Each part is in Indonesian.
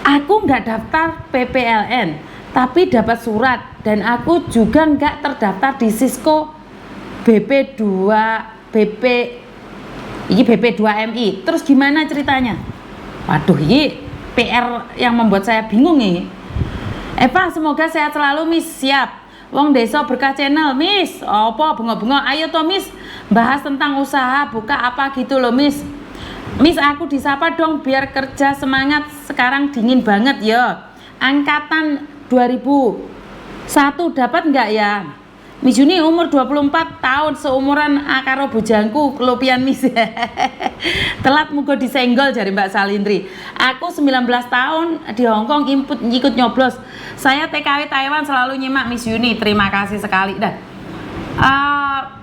Aku nggak daftar PPLN, tapi dapat surat, dan aku juga nggak terdaftar di Sisko BP2 BP ini BP2MI. Terus gimana ceritanya? Waduh, ini PR yang membuat saya bingung nih. Eva, semoga sehat selalu, Miss. Siap. Wong Desa Berkah Channel, Miss. Apa bengok-bengok? Ayo toh, Miss. Bahas tentang usaha buka apa gitu loh, Miss. Miss, aku disapa dong biar kerja semangat. Sekarang dingin banget ya. Angkatan 2001 dapat nggak ya? Miss Yuni umur 24 tahun, seumuran karo bujangku, kelopian Miss. Telat mugo disenggol jari Mbak Salindri. Aku 19 tahun di Hongkong ikut nyoblos. Saya TKW Taiwan selalu nyimak Miss Yuni. Terima kasih sekali. Dan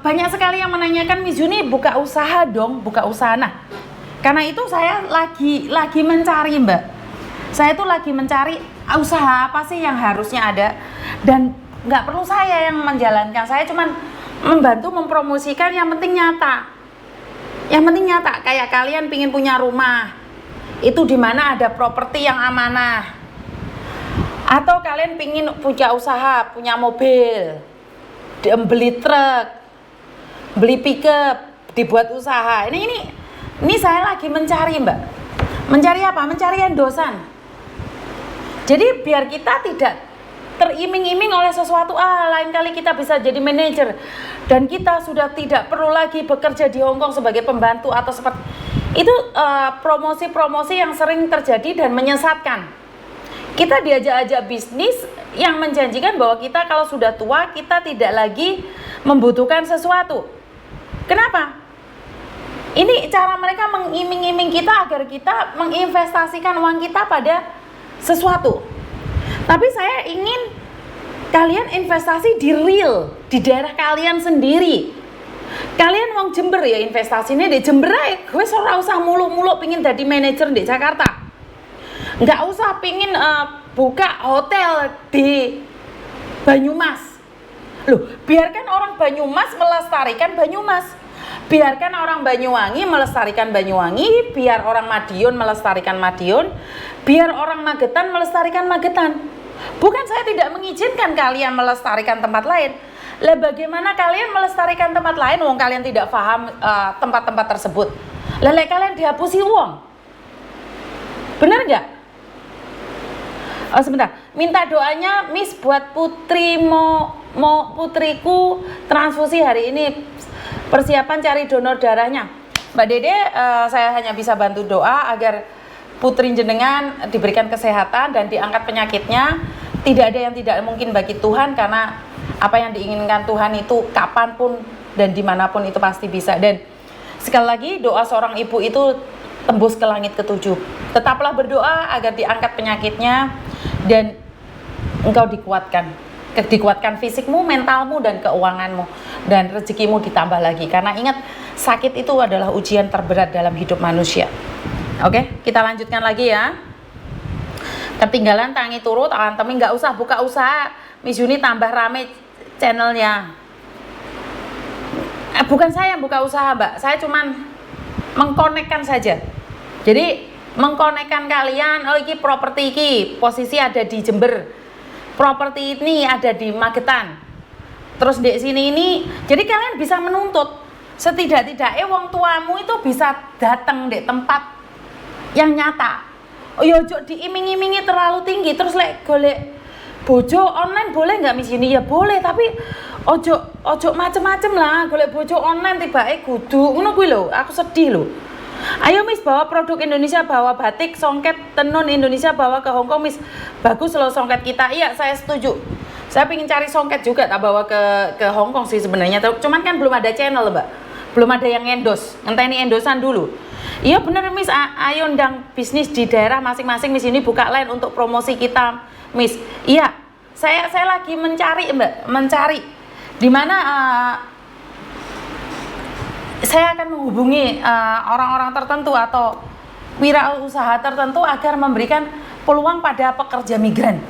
banyak sekali yang menanyakan Miss Yuni buka usaha dong, buka usaha. Nah, karena itu saya lagi mencari Mbak. Saya tuh lagi mencari usaha apa sih yang harusnya ada, dan nggak perlu saya yang menjalankan, saya cuman membantu mempromosikan. Yang penting nyata, kayak kalian pingin punya rumah itu di mana ada properti yang amanah, atau kalian pingin punya usaha, punya mobil, beli truk, beli pickup, dibuat usaha. Ini saya lagi mencari Mbak. Mencari apa? Mencari endosan. Jadi biar kita tidak teriming-iming oleh sesuatu, lain kali kita bisa jadi manajer dan kita sudah tidak perlu lagi bekerja di Hongkong sebagai pembantu atau seperti itu. Promosi-promosi yang sering terjadi dan menyesatkan. Kita diajak-ajak bisnis yang menjanjikan bahwa kita kalau sudah tua kita tidak lagi membutuhkan sesuatu. Kenapa? Ini cara mereka mengiming-iming kita agar kita menginvestasikan uang kita pada sesuatu. Tapi saya ingin kalian investasi di real, di daerah kalian sendiri. Kalian wong Jember ya, investasinya di Jember aja. Gue ora usah muluk-muluk pingin jadi manajer di Jakarta. Nggak usah pingin buka hotel di Banyumas. Loh, biarkan orang Banyumas melestarikan Banyumas. Biarkan orang Banyuwangi melestarikan Banyuwangi, biar orang Madiun melestarikan Madiun, biar orang Magetan melestarikan Magetan. Bukan saya tidak mengizinkan kalian melestarikan tempat lain. Lah bagaimana kalian melestarikan tempat lain wong kalian tidak paham tempat-tempat tersebut? Lah kalian dihapusi uang. Benar nggak? Oh sebentar, minta doanya Miss buat putri mau putriku transfusi hari ini. Persiapan cari donor darahnya. Mbak Dede, saya hanya bisa bantu doa agar putri jenengan diberikan kesehatan dan diangkat penyakitnya. Tidak ada yang tidak mungkin bagi Tuhan, karena apa yang diinginkan Tuhan itu kapanpun dan dimanapun itu pasti bisa. Dan sekali lagi, doa seorang ibu itu tembus ke langit ketujuh. Tetaplah berdoa agar diangkat penyakitnya dan engkau dikuatkan fisikmu, mentalmu, dan keuanganmu, dan rezekimu ditambah lagi. Karena ingat, sakit itu adalah ujian terberat dalam hidup manusia. Oke, kita lanjutkan lagi ya. Ketinggalan tangi turut, tapi nggak usah buka usaha. Miss Yuni tambah rame channelnya. Bukan saya yang buka usaha Mbak, saya cuman mengkonekkan saja. Jadi mengkonekkan kalian, oh ini properti ini posisi ada di Jember, properti ini ada di Magetan, terus di sini ini. Jadi kalian bisa menuntut, setidak-tidaknya wong tuamu itu bisa datang di tempat yang nyata. Oh ya, ojo diiming-imingi terlalu tinggi. Terus golek bojo online boleh nggak Miss ini? Ya boleh, tapi ojo macem-macem lah. Golek bojo online tiba-tiba kudu ngono kuwi lho, aku sedih lho. Ayo Miss, bawa produk Indonesia, bawa batik, songket, tenun Indonesia, bawa ke Hongkong Miss. Bagus loh songket kita. Iya, saya setuju. Saya pengen cari songket juga tak bawa ke Hongkong sih sebenarnya. Cuman kan belum ada channel Mbak, belum ada yang endorse. Ngenteni endosan dulu. Iya bener Miss, ayo undang bisnis di daerah masing-masing Miss, ini buka line untuk promosi kita Miss. Iya, saya lagi mencari Mbak, mencari di mana saya akan menghubungi orang-orang tertentu atau wirausaha tertentu agar memberikan peluang pada pekerja migran.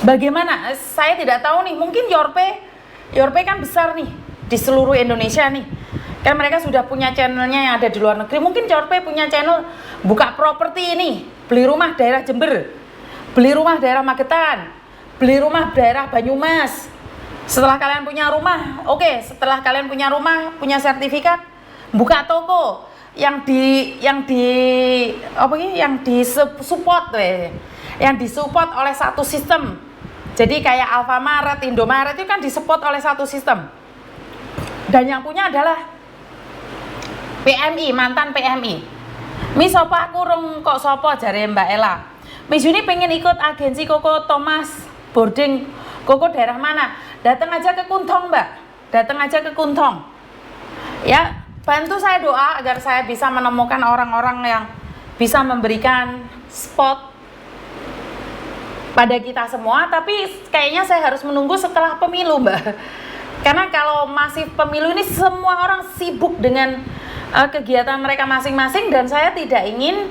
Bagaimana? Saya tidak tahu nih, mungkin Yorpe kan besar nih di seluruh Indonesia nih. Kan mereka sudah punya channelnya yang ada di luar negeri. Mungkin Yorpe punya channel buka properti ini, beli rumah daerah Jember. beli rumah daerah Magetan, beli rumah daerah Banyumas. Setelah kalian punya rumah, setelah kalian punya rumah, punya sertifikat, buka toko yang disupport oleh satu sistem. Jadi kayak Alfamart, Indomaret itu kan disupport oleh satu sistem. Dan yang punya adalah PMI, mantan PMI. Mi sopo aku rung kok sopo jare Mbak Ella. Mi Juni pengen ikut agensi Koko Thomas boarding. Koko daerah mana? Datang aja ke Kuntong, Mbak. Datang aja ke Kuntong. Ya, bantu saya doa agar saya bisa menemukan orang-orang yang bisa memberikan spot pada kita semua, tapi kayaknya saya harus menunggu setelah pemilu, Mbak. Karena kalau masih pemilu ini semua orang sibuk dengan kegiatan mereka masing-masing, dan saya tidak ingin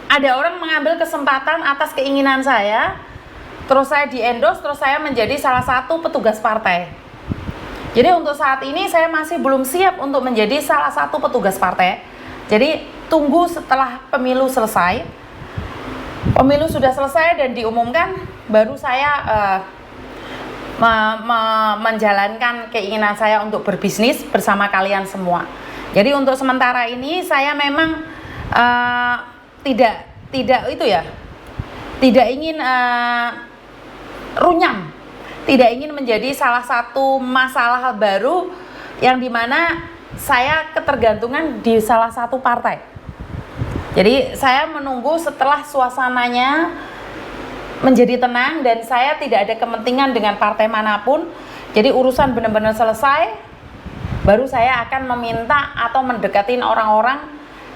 ada orang mengambil kesempatan atas keinginan saya, terus saya di-endorse, terus saya menjadi salah satu petugas partai. Jadi untuk saat ini saya masih belum siap untuk menjadi salah satu petugas partai. Jadi tunggu setelah pemilu selesai. Pemilu sudah selesai dan diumumkan, baru saya menjalankan keinginan saya untuk berbisnis bersama kalian semua. Jadi untuk sementara ini saya memang tidak ingin runyam, tidak ingin menjadi salah satu masalah baru yang dimana saya ketergantungan di salah satu partai. Jadi saya menunggu setelah suasananya menjadi tenang dan saya tidak ada kepentingan dengan partai manapun. Jadi urusan benar-benar selesai, baru saya akan meminta atau mendekatin orang-orang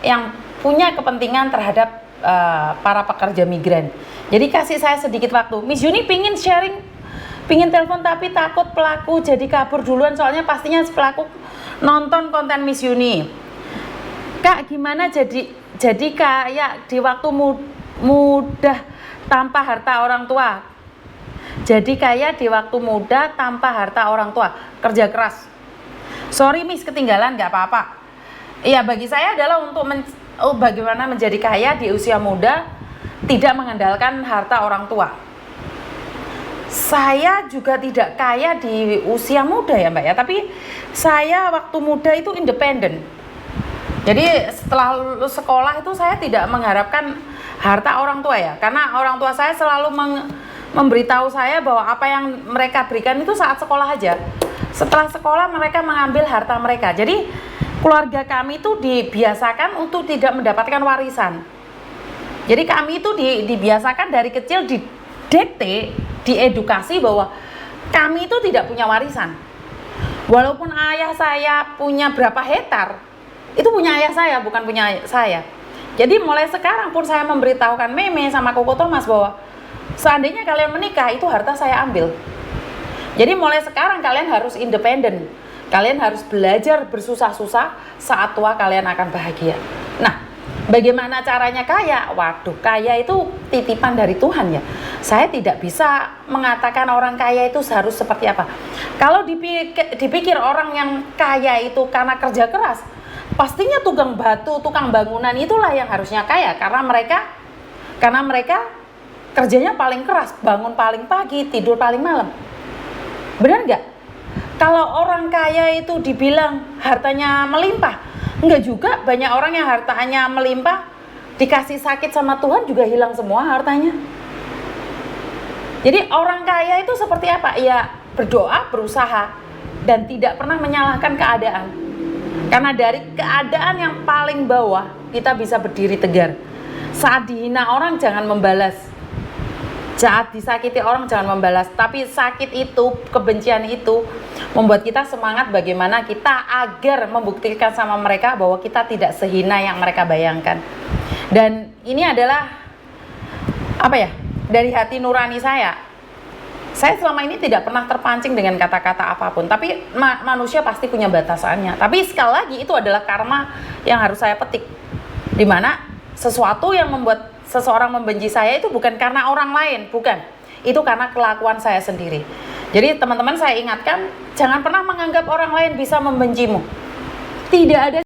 yang punya kepentingan terhadap para pekerja migran. Jadi kasih saya sedikit waktu. Miss Yuni pingin sharing, pingin telepon tapi takut pelaku jadi kabur duluan, soalnya pastinya pelaku nonton konten Miss Yuni. Kak, gimana jadi kayak di waktu muda tanpa harta orang tua? Jadi kaya di waktu muda tanpa harta orang tua, kerja keras. Sorry Miss, ketinggalan, nggak apa-apa. Iya, bagi saya adalah untuk bagaimana menjadi kaya di usia muda, tidak mengandalkan harta orang tua. Saya juga tidak kaya di usia muda ya Mbak ya, tapi saya waktu muda itu independen. Jadi setelah lulus sekolah itu saya tidak mengharapkan harta orang tua ya, karena orang tua saya selalu memberitahu saya bahwa apa yang mereka berikan itu saat sekolah aja. Setelah sekolah mereka mengambil harta mereka. Jadi keluarga kami itu dibiasakan untuk tidak mendapatkan warisan. Jadi kami itu dibiasakan dari kecil, didikte, diedukasi bahwa kami itu tidak punya warisan. Walaupun ayah saya punya berapa hektar, itu punya ayah saya, bukan punya saya. Jadi mulai sekarang pun saya memberitahukan Meme sama Koko Thomas bahwa seandainya kalian menikah, itu harta saya ambil. Jadi mulai sekarang kalian harus independen. Kalian harus belajar bersusah-susah, saat tua kalian akan bahagia. Nah, bagaimana caranya kaya? Waduh, kaya itu titipan dari Tuhan ya. Saya tidak bisa mengatakan orang kaya itu harus seperti apa. Kalau dipikir orang yang kaya itu karena kerja keras, pastinya tukang batu, tukang bangunan itulah yang harusnya kaya, karena mereka kerjanya paling keras, bangun paling pagi, tidur paling malam. Benar nggak? Kalau orang kaya itu dibilang hartanya melimpah, enggak juga. Banyak orang yang hartanya melimpah, dikasih sakit sama Tuhan juga hilang semua hartanya. Jadi orang kaya itu seperti apa? Ya berdoa, berusaha, dan tidak pernah menyalahkan keadaan. Karena dari keadaan yang paling bawah kita bisa berdiri tegar. Saat dihina orang jangan membalas, saat disakiti orang jangan membalas. Tapi sakit itu, kebencian itu membuat kita semangat bagaimana kita agar membuktikan sama mereka bahwa kita tidak sehina yang mereka bayangkan. Dan ini adalah dari hati nurani saya. Saya selama ini tidak pernah terpancing dengan kata-kata apapun, tapi manusia pasti punya batasannya. Tapi sekali lagi itu adalah karma yang harus saya petik, dimana sesuatu yang membuat seseorang membenci saya itu bukan karena orang lain, bukan, itu karena kelakuan saya sendiri. Jadi teman-teman, saya ingatkan, jangan pernah menganggap orang lain bisa membencimu. Tidak ada